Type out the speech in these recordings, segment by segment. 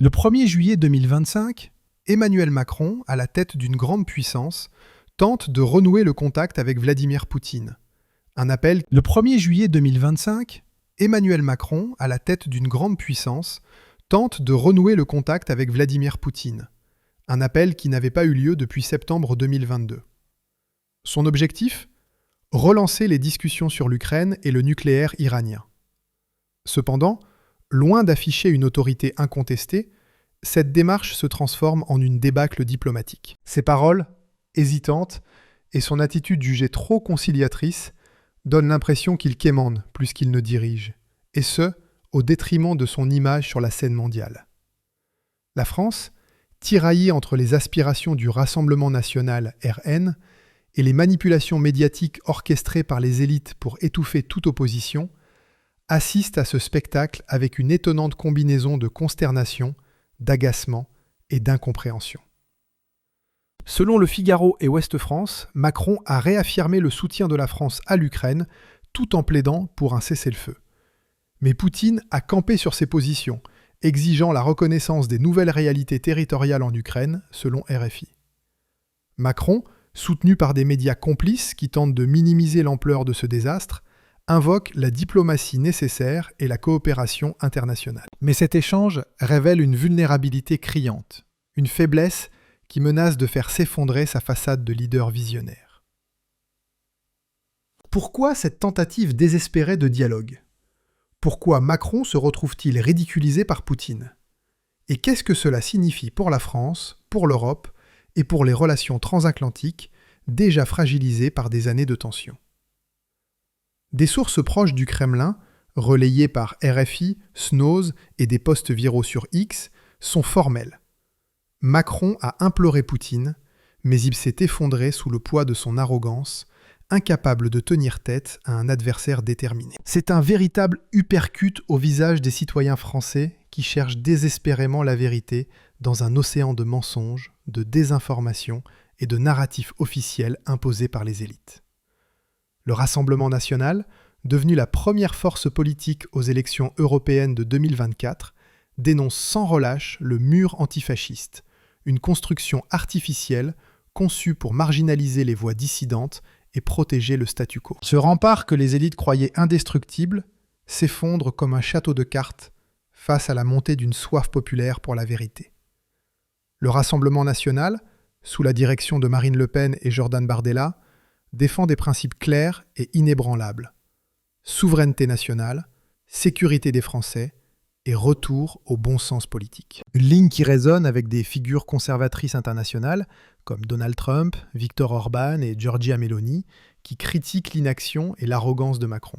Le 1er juillet 2025, Emmanuel Macron, à la tête d'une grande puissance, tente de renouer le contact avec Vladimir Poutine. Un appel. Le 1er juillet 2025, Emmanuel Macron, à la tête d'une grande puissance, tente de renouer le contact avec Vladimir Poutine. Un appel qui n'avait pas eu lieu depuis septembre 2022. Son objectif ? Relancer les discussions sur l'Ukraine et le nucléaire iranien. Cependant, loin d'afficher une autorité incontestée, cette démarche se transforme en une débâcle diplomatique. Ses paroles, hésitantes, et son attitude jugée trop conciliatrice donnent l'impression qu'il quémande plus qu'il ne dirige, et ce, au détriment de son image sur la scène mondiale. La France, tiraillée entre les aspirations du Rassemblement national RN et les manipulations médiatiques orchestrées par les élites pour étouffer toute opposition, assiste à ce spectacle avec une étonnante combinaison de consternation, d'agacement et d'incompréhension. Selon Le Figaro et Ouest France, Macron a réaffirmé le soutien de la France à l'Ukraine tout en plaidant pour un cessez-le-feu. Mais Poutine a campé sur ses positions, exigeant la reconnaissance des nouvelles réalités territoriales en Ukraine, selon RFI. Macron, soutenu par des médias complices qui tentent de minimiser l'ampleur de ce désastre, invoque la diplomatie nécessaire et la coopération internationale. Mais cet échange révèle une vulnérabilité criante, une faiblesse qui menace de faire s'effondrer sa façade de leader visionnaire. Pourquoi cette tentative désespérée de dialogue ? Pourquoi Macron se retrouve-t-il ridiculisé par Poutine ? Et qu'est-ce que cela signifie pour la France, pour l'Europe et pour les relations transatlantiques déjà fragilisées par des années de tension ? Des sources proches du Kremlin, relayées par RFI, Snooze et des posts viraux sur X, sont formelles. Macron a imploré Poutine, mais il s'est effondré sous le poids de son arrogance, incapable de tenir tête à un adversaire déterminé. C'est un véritable uppercut au visage des citoyens français qui cherchent désespérément la vérité dans un océan de mensonges, de désinformation et de narratifs officiels imposés par les élites. Le Rassemblement national, devenu la première force politique aux élections européennes de 2024, dénonce sans relâche le mur antifasciste, une construction artificielle conçue pour marginaliser les voix dissidentes et protéger le statu quo. Ce rempart que les élites croyaient indestructible s'effondre comme un château de cartes face à la montée d'une soif populaire pour la vérité. Le Rassemblement national, sous la direction de Marine Le Pen et Jordan Bardella, défend des principes clairs et inébranlables. Souveraineté nationale, sécurité des Français et retour au bon sens politique. Une ligne qui résonne avec des figures conservatrices internationales comme Donald Trump, Viktor Orban et Giorgia Meloni, qui critiquent l'inaction et l'arrogance de Macron.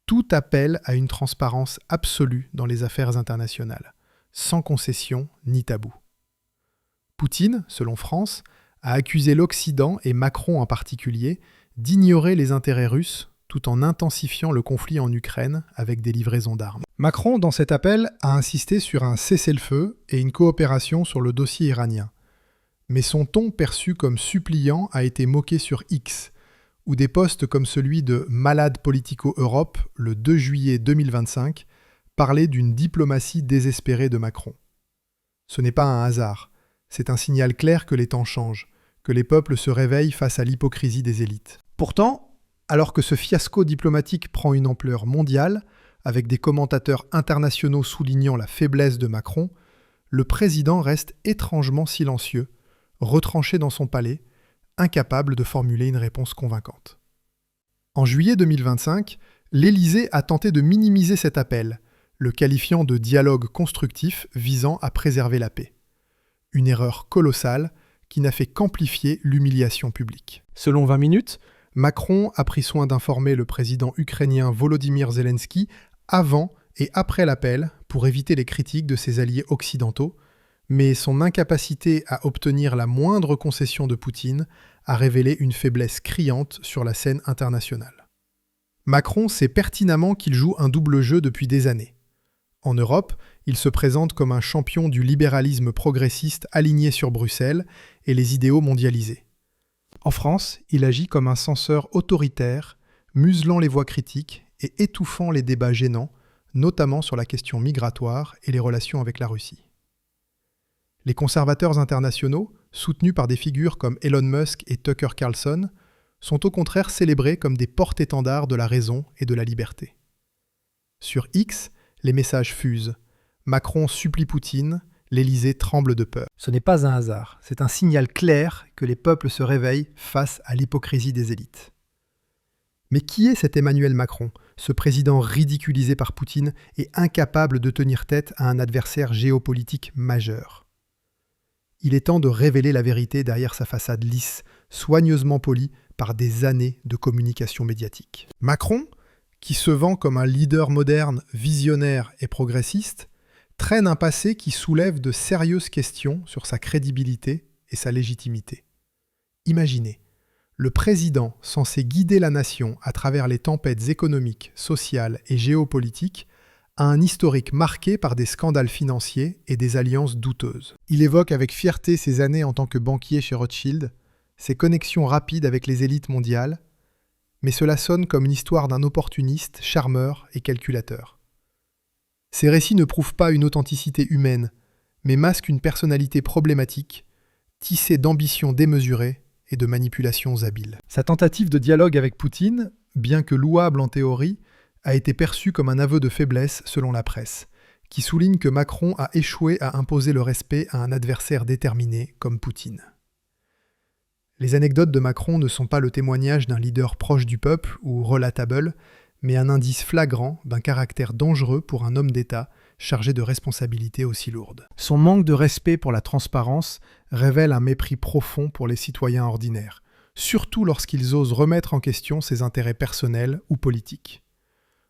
Tout appelle à une transparence absolue dans les affaires internationales, sans concession ni tabou. Poutine, selon France, a accusé l'Occident, et Macron en particulier, d'ignorer les intérêts russes tout en intensifiant le conflit en Ukraine avec des livraisons d'armes. Macron, dans cet appel, a insisté sur un cessez-le-feu et une coopération sur le dossier iranien. Mais son ton perçu comme suppliant a été moqué sur X, où des posts comme celui de Malade Politico Europe, le 2 juillet 2025, parlaient d'une diplomatie désespérée de Macron. Ce n'est pas un hasard. C'est un signal clair que les temps changent, que les peuples se réveillent face à l'hypocrisie des élites. Pourtant, alors que ce fiasco diplomatique prend une ampleur mondiale, avec des commentateurs internationaux soulignant la faiblesse de Macron, le président reste étrangement silencieux, retranché dans son palais, incapable de formuler une réponse convaincante. En juillet 2025, l'Élysée a tenté de minimiser cet appel, le qualifiant de dialogue constructif visant à préserver la paix. Une erreur colossale qui n'a fait qu'amplifier l'humiliation publique. Selon 20 minutes, Macron a pris soin d'informer le président ukrainien Volodymyr Zelensky avant et après l'appel pour éviter les critiques de ses alliés occidentaux, mais son incapacité à obtenir la moindre concession de Poutine a révélé une faiblesse criante sur la scène internationale. Macron sait pertinemment qu'il joue un double jeu depuis des années. En Europe, il se présente comme un champion du libéralisme progressiste aligné sur Bruxelles et les idéaux mondialisés. En France, il agit comme un censeur autoritaire, muselant les voix critiques et étouffant les débats gênants, notamment sur la question migratoire et les relations avec la Russie. Les conservateurs internationaux, soutenus par des figures comme Elon Musk et Tucker Carlson, sont au contraire célébrés comme des porte-étendards de la raison et de la liberté. Sur X, les messages fusent. Macron supplie Poutine, l'Élysée tremble de peur. Ce n'est pas un hasard, c'est un signal clair que les peuples se réveillent face à l'hypocrisie des élites. Mais qui est cet Emmanuel Macron, ce président ridiculisé par Poutine et incapable de tenir tête à un adversaire géopolitique majeur ? Il est temps de révéler la vérité derrière sa façade lisse, soigneusement polie par des années de communication médiatique. Macron, qui se vend comme un leader moderne, visionnaire et progressiste, traîne un passé qui soulève de sérieuses questions sur sa crédibilité et sa légitimité. Imaginez, le président censé guider la nation à travers les tempêtes économiques, sociales et géopolitiques a un historique marqué par des scandales financiers et des alliances douteuses. Il évoque avec fierté ses années en tant que banquier chez Rothschild, ses connexions rapides avec les élites mondiales, mais cela sonne comme l'histoire d'un opportuniste, charmeur et calculateur. Ces récits ne prouvent pas une authenticité humaine, mais masquent une personnalité problématique, tissée d'ambitions démesurées et de manipulations habiles. Sa tentative de dialogue avec Poutine, bien que louable en théorie, a été perçue comme un aveu de faiblesse selon la presse, qui souligne que Macron a échoué à imposer le respect à un adversaire déterminé comme Poutine. Les anecdotes de Macron ne sont pas le témoignage d'un leader proche du peuple ou relatable, mais un indice flagrant d'un caractère dangereux pour un homme d'État chargé de responsabilités aussi lourdes. Son manque de respect pour la transparence révèle un mépris profond pour les citoyens ordinaires, surtout lorsqu'ils osent remettre en question ses intérêts personnels ou politiques.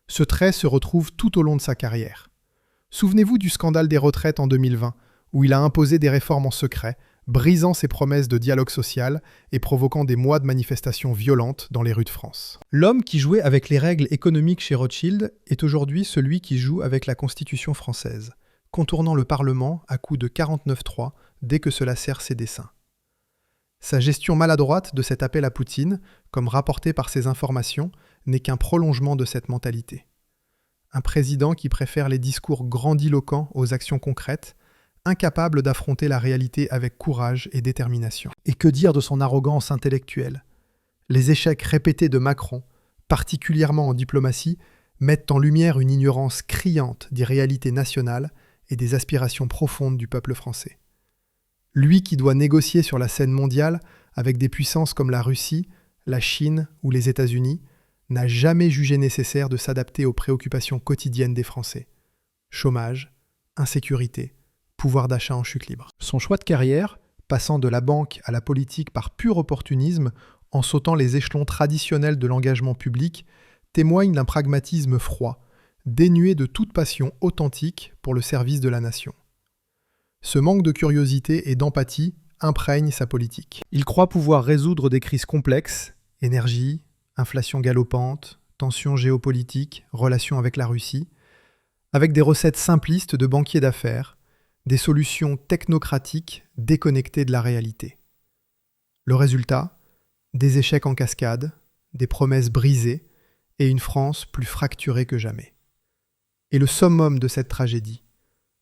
Ce trait se retrouve tout au long de sa carrière. Souvenez-vous du scandale des retraites en 2020, où il a imposé des réformes en secret, brisant ses promesses de dialogue social et provoquant des mois de manifestations violentes dans les rues de France. L'homme qui jouait avec les règles économiques chez Rothschild est aujourd'hui celui qui joue avec la Constitution française, contournant le Parlement à coups de 49.3 dès que cela sert ses desseins. Sa gestion maladroite de cet appel à Poutine, comme rapporté par ses informations, n'est qu'un prolongement de cette mentalité. Un président qui préfère les discours grandiloquents aux actions concrètes, incapable d'affronter la réalité avec courage et détermination. Et que dire de son arrogance intellectuelle ? Les échecs répétés de Macron, particulièrement en diplomatie, mettent en lumière une ignorance criante des réalités nationales et des aspirations profondes du peuple français. Lui qui doit négocier sur la scène mondiale avec des puissances comme la Russie, la Chine ou les États-Unis, n'a jamais jugé nécessaire de s'adapter aux préoccupations quotidiennes des Français. Chômage, insécurité, pouvoir d'achat en chute libre. Son choix de carrière, passant de la banque à la politique par pur opportunisme, en sautant les échelons traditionnels de l'engagement public, témoigne d'un pragmatisme froid, dénué de toute passion authentique pour le service de la nation. Ce manque de curiosité et d'empathie imprègne sa politique. Il croit pouvoir résoudre des crises complexes, énergie, inflation galopante, tensions géopolitiques, relations avec la Russie, avec des recettes simplistes de banquiers d'affaires, des solutions technocratiques déconnectées de la réalité. Le résultat, des échecs en cascade, des promesses brisées et une France plus fracturée que jamais. Et le summum de cette tragédie,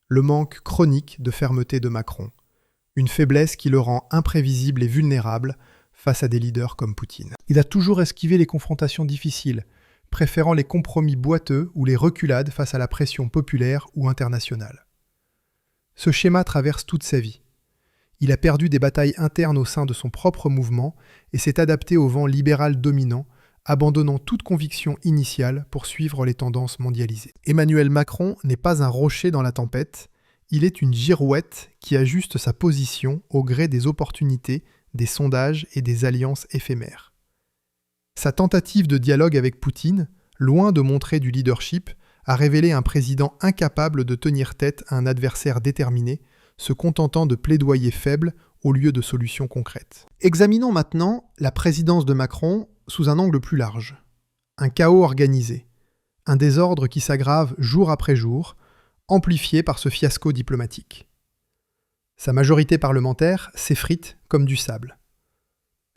le manque chronique de fermeté de Macron, une faiblesse qui le rend imprévisible et vulnérable face à des leaders comme Poutine. Il a toujours esquivé les confrontations difficiles, préférant les compromis boiteux ou les reculades face à la pression populaire ou internationale. Ce schéma traverse toute sa vie. Il a perdu des batailles internes au sein de son propre mouvement et s'est adapté au vent libéral dominant, abandonnant toute conviction initiale pour suivre les tendances mondialisées. Emmanuel Macron n'est pas un rocher dans la tempête, il est une girouette qui ajuste sa position au gré des opportunités, des sondages et des alliances éphémères. Sa tentative de dialogue avec Poutine, loin de montrer du leadership, a révélé un président incapable de tenir tête à un adversaire déterminé, se contentant de plaidoyers faibles au lieu de solutions concrètes. Examinons maintenant la présidence de Macron sous un angle plus large. Un chaos organisé, un désordre qui s'aggrave jour après jour, amplifié par ce fiasco diplomatique. Sa majorité parlementaire s'effrite comme du sable.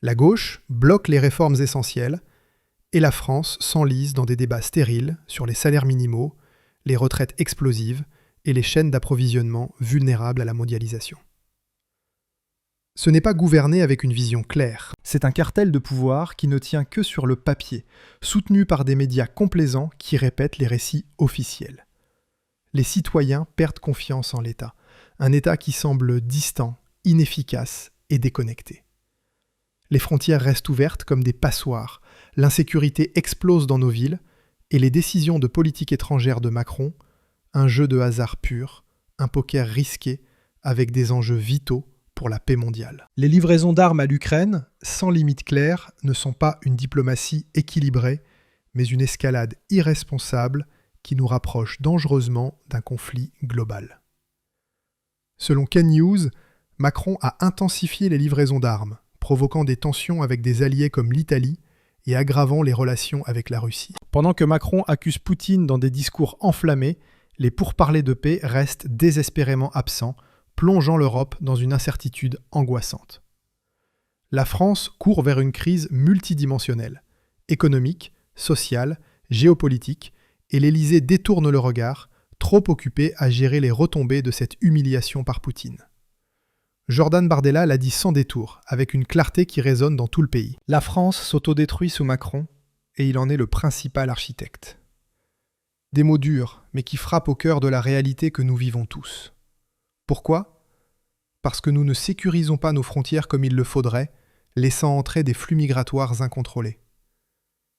La gauche bloque les réformes essentielles, et la France s'enlise dans des débats stériles sur les salaires minimaux, les retraites explosives et les chaînes d'approvisionnement vulnérables à la mondialisation. Ce n'est pas gouverner avec une vision claire. C'est un cartel de pouvoir qui ne tient que sur le papier, soutenu par des médias complaisants qui répètent les récits officiels. Les citoyens perdent confiance en l'État, un État qui semble distant, inefficace et déconnecté. Les frontières restent ouvertes comme des passoires, l'insécurité explose dans nos villes, et les décisions de politique étrangère de Macron, un jeu de hasard pur, un poker risqué avec des enjeux vitaux pour la paix mondiale. Les livraisons d'armes à l'Ukraine, sans limite claire, ne sont pas une diplomatie équilibrée, mais une escalade irresponsable qui nous rapproche dangereusement d'un conflit global. Selon Ken News, Macron a intensifié les livraisons d'armes, provoquant des tensions avec des alliés comme l'Italie et aggravant les relations avec la Russie. Pendant que Macron accuse Poutine dans des discours enflammés, les pourparlers de paix restent désespérément absents, plongeant l'Europe dans une incertitude angoissante. La France court vers une crise multidimensionnelle, économique, sociale, géopolitique, et l'Élysée détourne le regard, trop occupé à gérer les retombées de cette humiliation par Poutine. Jordan Bardella l'a dit sans détour, avec une clarté qui résonne dans tout le pays. La France s'autodétruit sous Macron, et il en est le principal architecte. Des mots durs, mais qui frappent au cœur de la réalité que nous vivons tous. Pourquoi ? Parce que nous ne sécurisons pas nos frontières comme il le faudrait, laissant entrer des flux migratoires incontrôlés.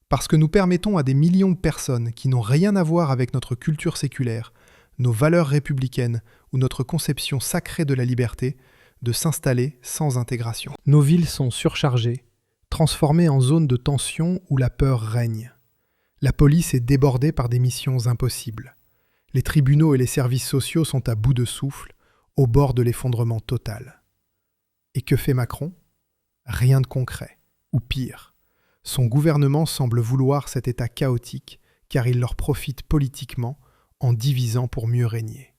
Parce que nous permettons à des millions de personnes qui n'ont rien à voir avec notre culture séculaire, nos valeurs républicaines ou notre conception sacrée de la liberté, de s'installer sans intégration. Nos villes sont surchargées, transformées en zones de tension où la peur règne. La police est débordée par des missions impossibles. Les tribunaux et les services sociaux sont à bout de souffle, au bord de l'effondrement total. Et que fait Macron ? Rien de concret, ou pire. Son gouvernement semble vouloir cet état chaotique car il leur profite politiquement en divisant pour mieux régner.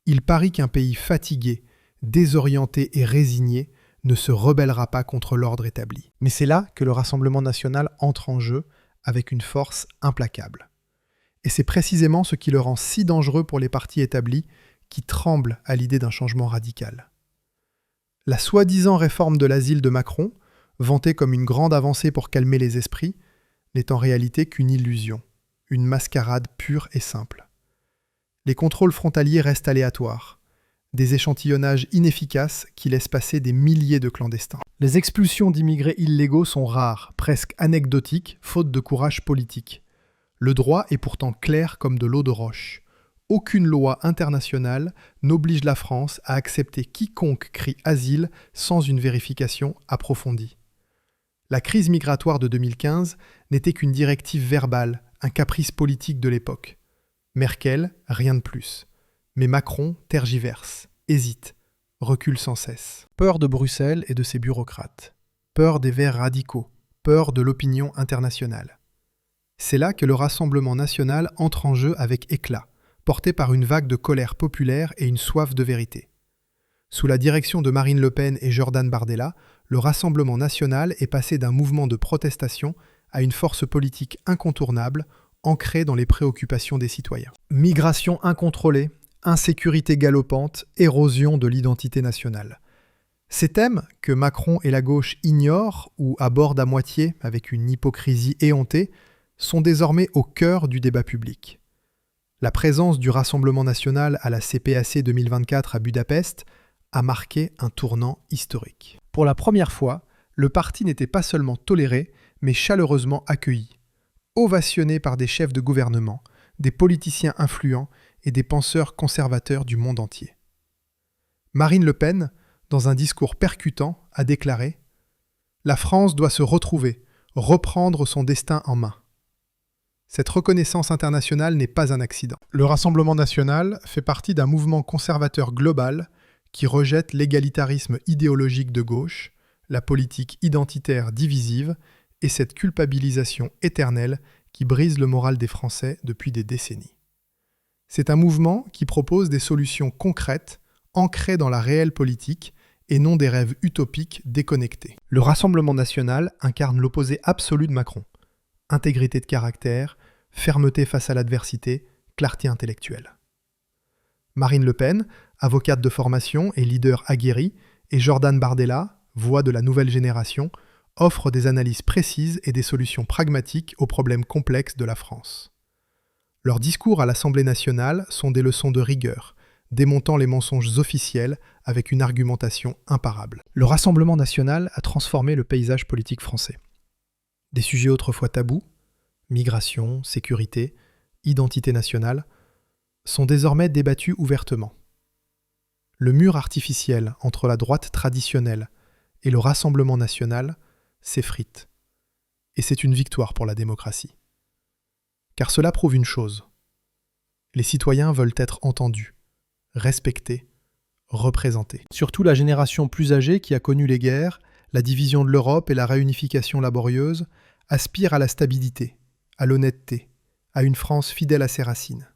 Il parie qu'un pays fatigué, désorienté et résigné ne se rebellera pas contre l'ordre établi. Mais c'est là que le Rassemblement national entre en jeu avec une force implacable. Et c'est précisément ce qui le rend si dangereux pour les partis établis qui tremblent à l'idée d'un changement radical. La soi-disant réforme de l'asile de Macron, vantée comme une grande avancée pour calmer les esprits, n'est en réalité qu'une illusion, une mascarade pure et simple. Les contrôles frontaliers restent aléatoires, des échantillonnages inefficaces qui laissent passer des milliers de clandestins. Les expulsions d'immigrés illégaux sont rares, presque anecdotiques, faute de courage politique. Le droit est pourtant clair comme de l'eau de roche. Aucune loi internationale n'oblige la France à accepter quiconque crie asile sans une vérification approfondie. La crise migratoire de 2015 n'était qu'une directive verbale, un caprice politique de l'époque. Merkel, rien de plus. Mais Macron tergiverse, hésite, recule sans cesse. Peur de Bruxelles et de ses bureaucrates. Peur des Verts radicaux. Peur de l'opinion internationale. C'est là que le Rassemblement national entre en jeu avec éclat, porté par une vague de colère populaire et une soif de vérité. Sous la direction de Marine Le Pen et Jordan Bardella, le Rassemblement national est passé d'un mouvement de protestation à une force politique incontournable, ancrée dans les préoccupations des citoyens. Migration incontrôlée, insécurité galopante, érosion de l'identité nationale. Ces thèmes, que Macron et la gauche ignorent ou abordent à moitié avec une hypocrisie éhontée, sont désormais au cœur du débat public. La présence du Rassemblement national à la CPAC 2024 à Budapest a marqué un tournant historique. Pour la première fois, le parti n'était pas seulement toléré, mais chaleureusement accueilli, ovationné par des chefs de gouvernement, des politiciens influents et des penseurs conservateurs du monde entier. Marine Le Pen, dans un discours percutant, a déclaré « La France doit se retrouver, reprendre son destin en main ». Cette reconnaissance internationale n'est pas un accident. Le Rassemblement national fait partie d'un mouvement conservateur global qui rejette l'égalitarisme idéologique de gauche, la politique identitaire divisive et cette culpabilisation éternelle qui brise le moral des Français depuis des décennies. C'est un mouvement qui propose des solutions concrètes, ancrées dans la réelle politique et non des rêves utopiques déconnectés. Le Rassemblement national incarne l'opposé absolu de Macron. Intégrité de caractère, fermeté face à l'adversité, clarté intellectuelle. Marine Le Pen, avocate de formation et leader aguerri, Et Jordan Bardella, voix de la nouvelle génération, offre des analyses précises et des solutions pragmatiques aux problèmes complexes de la France. Leurs discours à l'Assemblée nationale sont des leçons de rigueur, démontant les mensonges officiels avec une argumentation imparable. Le Rassemblement national a transformé le paysage politique français. Des sujets autrefois tabous, migration, sécurité, identité nationale, sont désormais débattus ouvertement. Le mur artificiel entre la droite traditionnelle et le Rassemblement national s'effrite. Et c'est une victoire pour la démocratie. Car cela prouve une chose. Les citoyens veulent être entendus, respectés, représentés. Surtout la génération plus âgée qui a connu les guerres, la division de l'Europe et la réunification laborieuse aspire à la stabilité, à l'honnêteté, à une France fidèle à ses racines.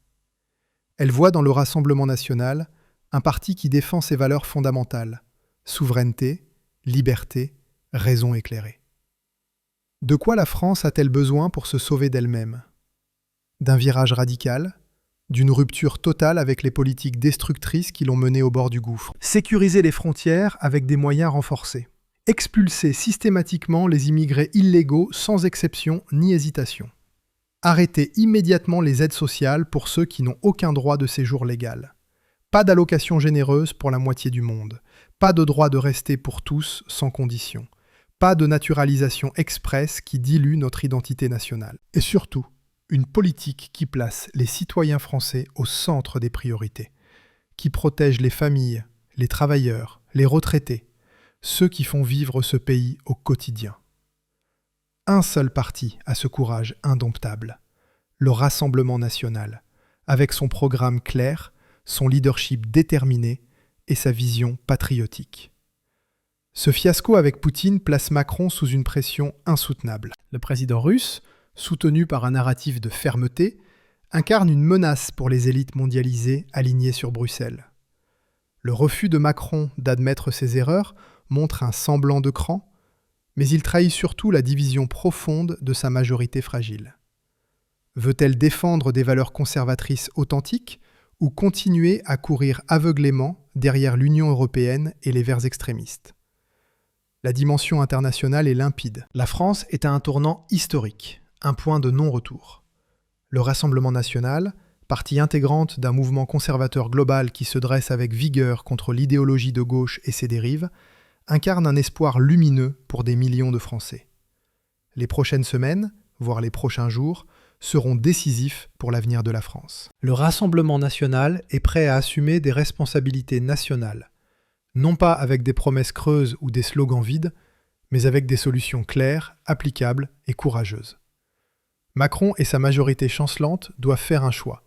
Elle voit dans le Rassemblement national un parti qui défend ses valeurs fondamentales, souveraineté, liberté, raison éclairée. De quoi la France a-t-elle besoin pour se sauver d'elle-même ? D'un virage radical ? D'une rupture totale avec les politiques destructrices qui l'ont menée au bord du gouffre. Sécuriser les frontières avec des moyens renforcés. Expulser systématiquement les immigrés illégaux sans exception ni hésitation. Arrêter immédiatement les aides sociales pour ceux qui n'ont aucun droit de séjour légal. Pas d'allocation généreuse pour la moitié du monde. Pas de droit de rester pour tous sans condition. Pas de naturalisation express qui dilue notre identité nationale. Et surtout, une politique qui place les citoyens français au centre des priorités, qui protège les familles, les travailleurs, les retraités, ceux qui font vivre ce pays au quotidien. Un seul parti a ce courage indomptable, le Rassemblement national, avec son programme clair, son leadership déterminé et sa vision patriotique. Ce fiasco avec Poutine place Macron sous une pression insoutenable. Le président russe, soutenu par un narratif de fermeté, incarne une menace pour les élites mondialisées alignées sur Bruxelles. Le refus de Macron d'admettre ses erreurs montre un semblant de cran, mais il trahit surtout la division profonde de sa majorité fragile. Veut-elle défendre des valeurs conservatrices authentiques ou continuer à courir aveuglément derrière l'Union européenne et les Verts extrémistes ? La dimension internationale est limpide. La France est à un tournant historique. Un point de non-retour. Le Rassemblement national, partie intégrante d'un mouvement conservateur global qui se dresse avec vigueur contre l'idéologie de gauche et ses dérives, incarne un espoir lumineux pour des millions de Français. Les prochaines semaines, voire les prochains jours, seront décisifs pour l'avenir de la France. Le Rassemblement national est prêt à assumer des responsabilités nationales, non pas avec des promesses creuses ou des slogans vides, mais avec des solutions claires, applicables et courageuses. Macron et sa majorité chancelante doivent faire un choix,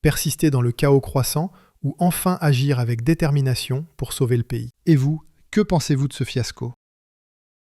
persister dans le chaos croissant ou enfin agir avec détermination pour sauver le pays. Et vous, que pensez-vous de ce fiasco ?